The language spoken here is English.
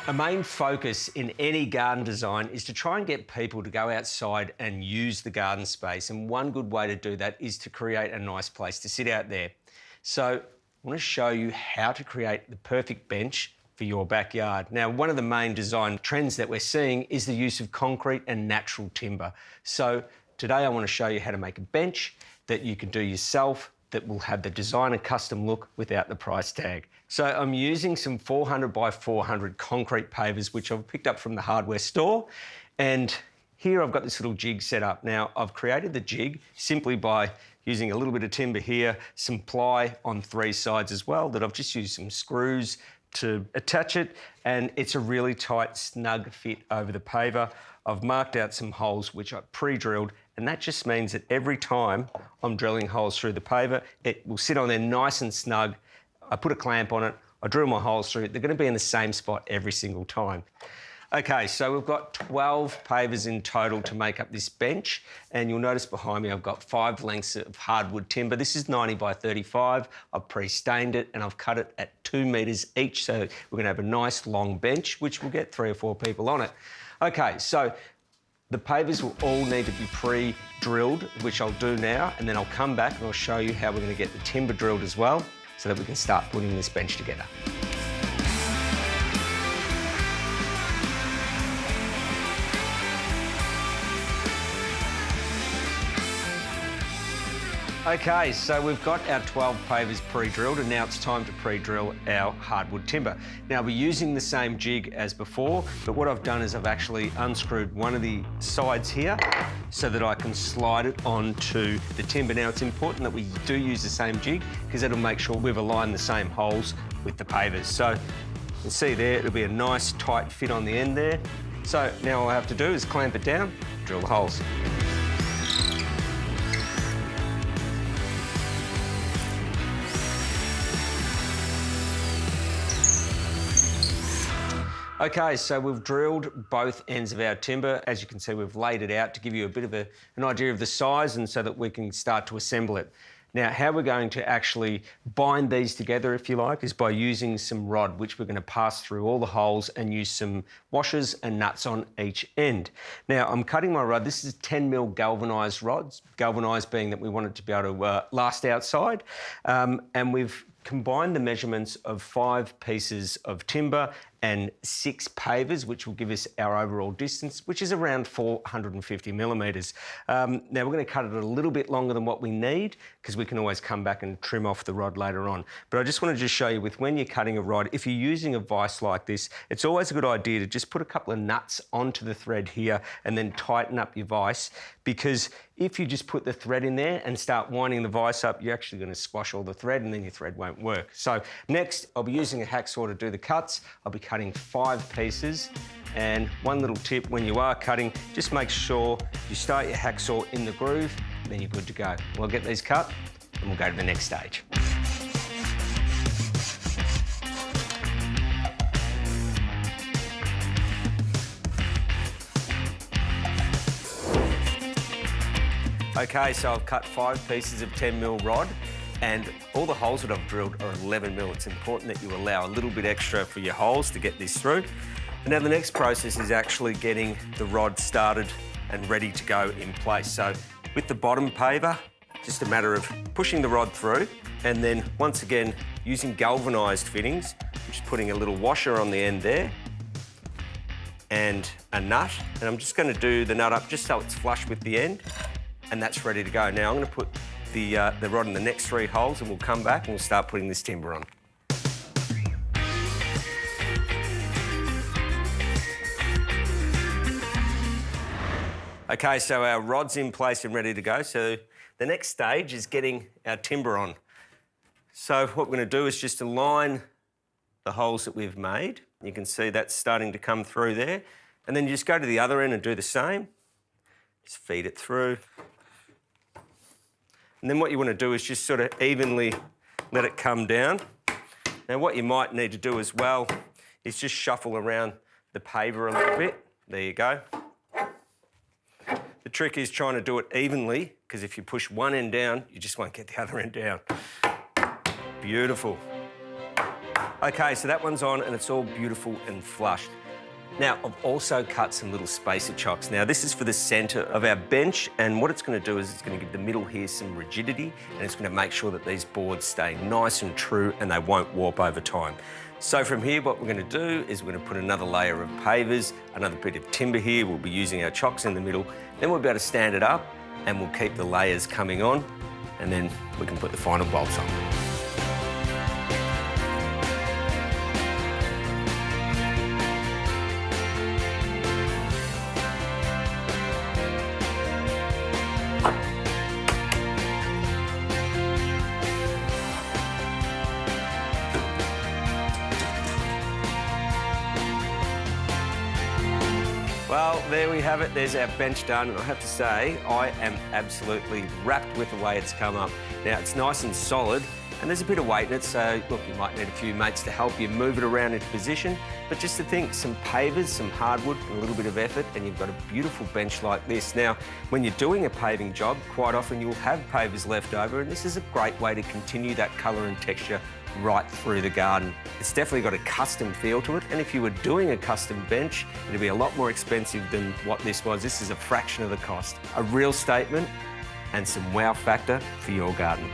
A main focus in any garden design is to try and get people to go outside and use the garden space. And one good way to do that is to create a nice place to sit out there. So I want to show you how to create the perfect bench for your backyard. Now, one of the main design trends that we're seeing is the use of concrete and natural timber. So today I want to show you how to make a bench that you can do yourself that will have the designer custom look without the price tag. So I'm using some 400 by 400 concrete pavers, which I've picked up from the hardware store. And here I've got this little jig set up. Now, I've created the jig simply by using a little bit of timber here, some ply on 3 sides as well, that I've just used some screws to attach it, and it's a really tight, snug fit over the paver. I've marked out some holes which I pre-drilled, and that just means that every time I'm drilling holes through the paver, it will sit on there nice and snug. I put a clamp on it, I drill my holes through it. They're going to be in the same spot every single time. Okay, so we've got 12 pavers in total to make up this bench, and you'll notice behind me I've got 5 lengths of hardwood timber. This is 90 by 35. I've pre-stained it and I've cut it at 2 metres each, so we're going to have a nice long bench, which will get 3 or 4 people on it. Okay, so the pavers will all need to be pre-drilled, which I'll do now, and then I'll come back and I'll show you how we're going to get the timber drilled as well, so that we can start putting this bench together. Okay, so we've got our 12 pavers pre-drilled, and now it's time to pre-drill our hardwood timber. Now, we're using the same jig as before, but what I've done is I've actually unscrewed one of the sides here so that I can slide it onto the timber. Now, it's important that we do use the same jig because that'll make sure we've aligned the same holes with the pavers. So you can see there, it'll be a nice tight fit on the end there. So now all I have to do is clamp it down, drill the holes. Okay, so we've drilled both ends of our timber. As you can see, we've laid it out to give you a bit of an idea of the size and so that we can start to assemble it. Now, how we're going to actually bind these together, if you like, is by using some rod, which we're going to pass through all the holes and use some washers and nuts on each end. Now, I'm cutting my rod. This is 10mm galvanised rods, galvanised being that we want it to be able to last outside. And we've combined the measurements of 5 pieces of timber and 6 pavers, which will give us our overall distance, which is around 450 millimetres. Now, we're going to cut it a little bit longer than what we need, because we can always come back and trim off the rod later on. But I just want to just show you, with when you're cutting a rod, if you're using a vise like this, it's always a good idea to just put a couple of nuts onto the thread here and then tighten up your vise, because if you just put the thread in there and start winding the vise up, you're actually going to squash all the thread and then your thread won't work. So next, I'll be using a hacksaw to do the cuts. I'll be cutting 5 pieces. And one little tip, when you are cutting, just make sure you start your hacksaw in the groove, and then you're good to go. We'll get these cut and we'll go to the next stage. Okay, so I've cut 5 pieces of 10mm rod, and all the holes that I've drilled are 11mm. It's important that you allow a little bit extra for your holes to get this through. And now the next process is actually getting the rod started and ready to go in place. So with the bottom paver, just a matter of pushing the rod through, and then once again using galvanised fittings, just putting a little washer on the end there and a nut. And I'm just going to do the nut up just so it's flush with the end, and that's ready to go. Now I'm going to put the rod in the next 3 holes, and we'll come back and we'll start putting this timber on. Okay, so our rod's in place and ready to go. So the next stage is getting our timber on. So what we're going to do is just align the holes that we've made. You can see that's starting to come through there. And then you just go to the other end and do the same. Just feed it through. And then what you want to do is just sort of evenly let it come down. Now, what you might need to do as well is just shuffle around the paver a little bit. There you go. The trick is trying to do it evenly, because if you push one end down, you just won't get the other end down. Beautiful. Okay, so that one's on and it's all beautiful and flushed. Now, I've also cut some little spacer chocks. Now, this is for the centre of our bench, and what it's going to do is it's going to give the middle here some rigidity, and it's going to make sure that these boards stay nice and true and they won't warp over time. So from here, what we're going to do is we're going to put another layer of pavers, another bit of timber here. We'll be using our chocks in the middle. Then we'll be able to stand it up, and we'll keep the layers coming on, and then we can put the final bolts on. Well, there we have it. There's our bench done, and I have to say, I am absolutely wrapped with the way it's come up. Now, it's nice and solid, and there's a bit of weight in it, so look, you might need a few mates to help you move it around into position. But just to think, some pavers, some hardwood, and a little bit of effort, and you've got a beautiful bench like this. Now, when you're doing a paving job, quite often you'll have pavers left over, and this is a great way to continue that colour and texture right through the garden. It's definitely got a custom feel to it, and if you were doing a custom bench, it'd be a lot more expensive than what this was. This is a fraction of the cost. A real statement and some wow factor for your garden.